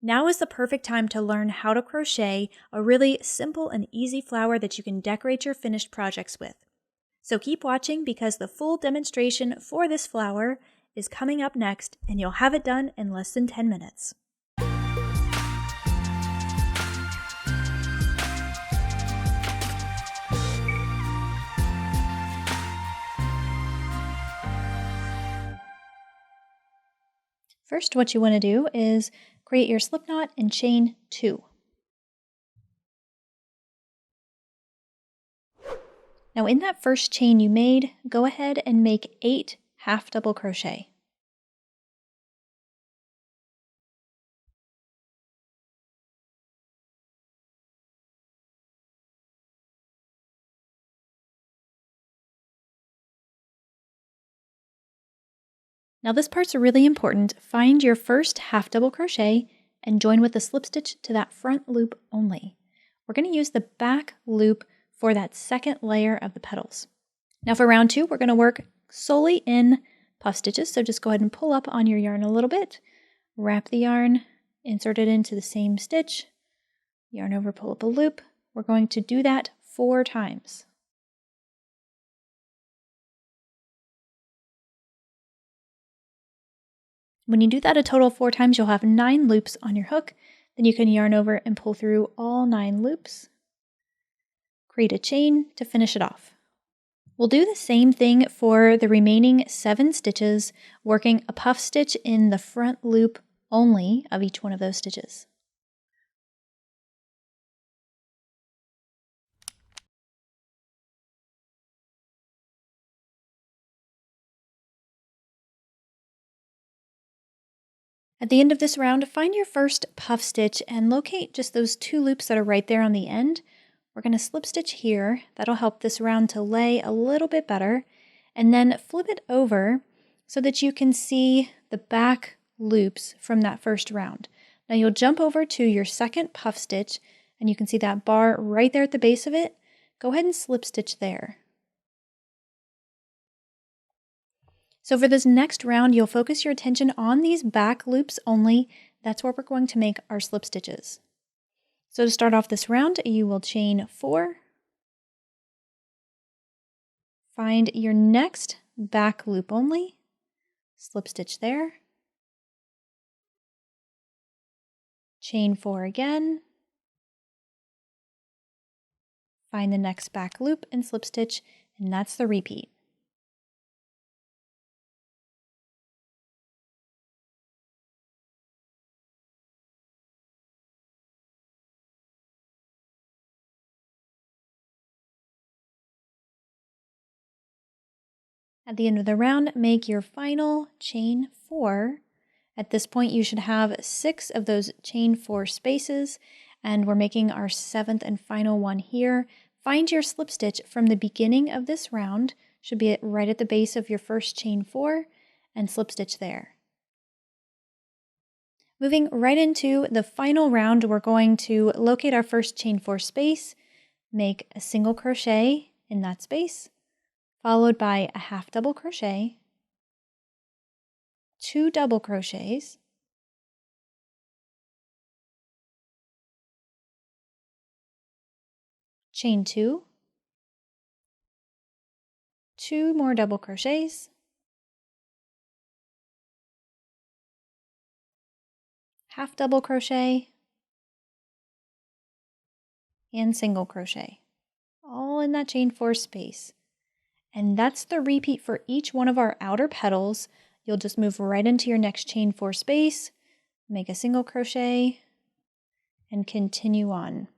Now is the perfect time to learn how to crochet a really simple and easy flower that you can decorate your finished projects with. So keep watching because the full demonstration for this flower is coming up next and you'll have it done in less than 10 minutes. First, what you want to do is create your slip knot and chain 2. Now in that first chain you made, go ahead and make 8 half double crochet. Now this part's really important. Find your first half double crochet and join with a slip stitch to that front loop only. We're going to use the back loop for that second layer of the petals. Now for round 2, we're going to work solely in puff stitches. So just go ahead and pull up on your yarn a little bit, wrap the yarn, insert it into the same stitch, yarn over, pull up a loop. We're going to do that 4 times. When you do that a total of 4 times, you'll have 9 loops on your hook. Then you can yarn over and pull through all 9 loops. Create a chain to finish it off. We'll do the same thing for the remaining 7 stitches, working a puff stitch in the front loop only of each one of those stitches. At the end of this round, find your first puff stitch and locate just those 2 loops that are right there on the end. We're going to slip stitch here. That'll help this round to lay a little bit better. And then flip it over so that you can see the back loops from that first round. Now you'll jump over to your second puff stitch and you can see that bar right there at the base of it. Go ahead and slip stitch there. So for this next round, you'll focus your attention on these back loops only. That's where we're going to make our slip stitches. So to start off this round, you will chain 4. Find your next back loop only, slip stitch there, chain 4 again, find the next back loop and slip stitch, and that's the repeat. At the end of the round, make your final chain 4. At this point, you should have 6 of those chain 4 spaces, and we're making our 7th and final one here. Find your slip stitch from the beginning of this round, should be right at the base of your first chain 4, and slip stitch there. Moving right into the final round, we're going to locate our first chain 4 space, make a single crochet in that space, followed by a half double crochet, 2 double crochets, chain 2, 2 more double crochets, half double crochet, and single crochet, all in that chain 4 space. And that's the repeat for each one of our outer petals. You'll just move right into your next chain 4 space, make a single crochet, and continue on.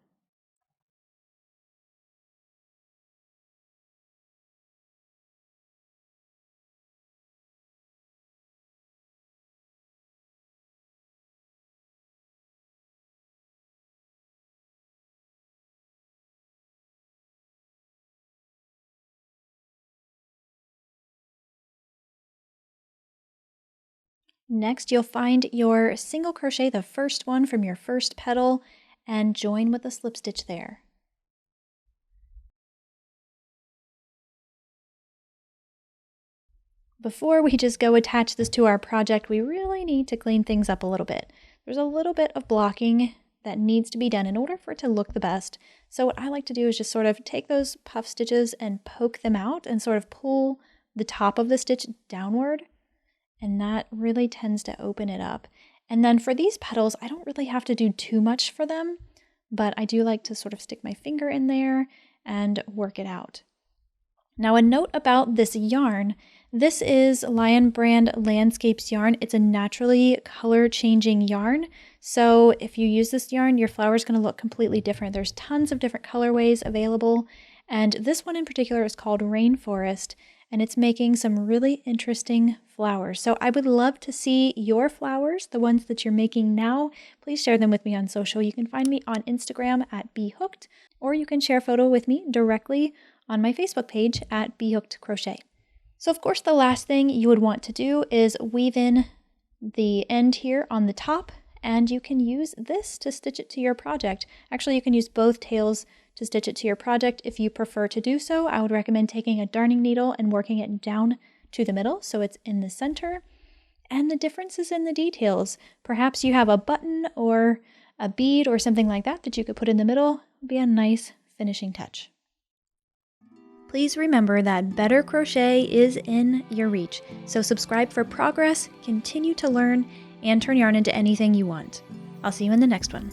Next, you'll find your single crochet, the first one from your first petal, and join with a slip stitch there. Before we just go attach this to our project, we really need to clean things up a little bit. there's a little bit of blocking that needs to be done in order for it to look the best. So what I like to do is just sort of take those puff stitches and poke them out and sort of pull the top of the stitch downward. And that really tends to open it up. And then for these petals, I don't really have to do too much for them, but I do like to sort of stick my finger in there and work it out. Now a note about this yarn, this is Lion Brand Landscapes yarn. It's a naturally color changing yarn. So if you use this yarn, your flower is going to look completely different. There's tons of different colorways available. And this one in particular is called Rainforest, and it's making some really interesting flowers. So I would love to see your flowers, the ones that you're making now. Please share them with me on social. You can find me on Instagram at B.Hooked, or you can share a photo with me directly on my Facebook page at B.Hooked Crochet. So of course the last thing you would want to do is weave in the end here on the top, and you can use this to stitch it to your project. Actually, you can use both tails to stitch it to your project if you prefer to do so. I would recommend taking a darning needle and working it down to the middle so it's in the center. And the difference is in the details. Perhaps you have a button or a bead or something like that that you could put in the middle. It would be a nice finishing touch. Please remember that better crochet is in your reach. So subscribe for progress, continue to learn, and turn yarn into anything you want. I'll see you in the next one.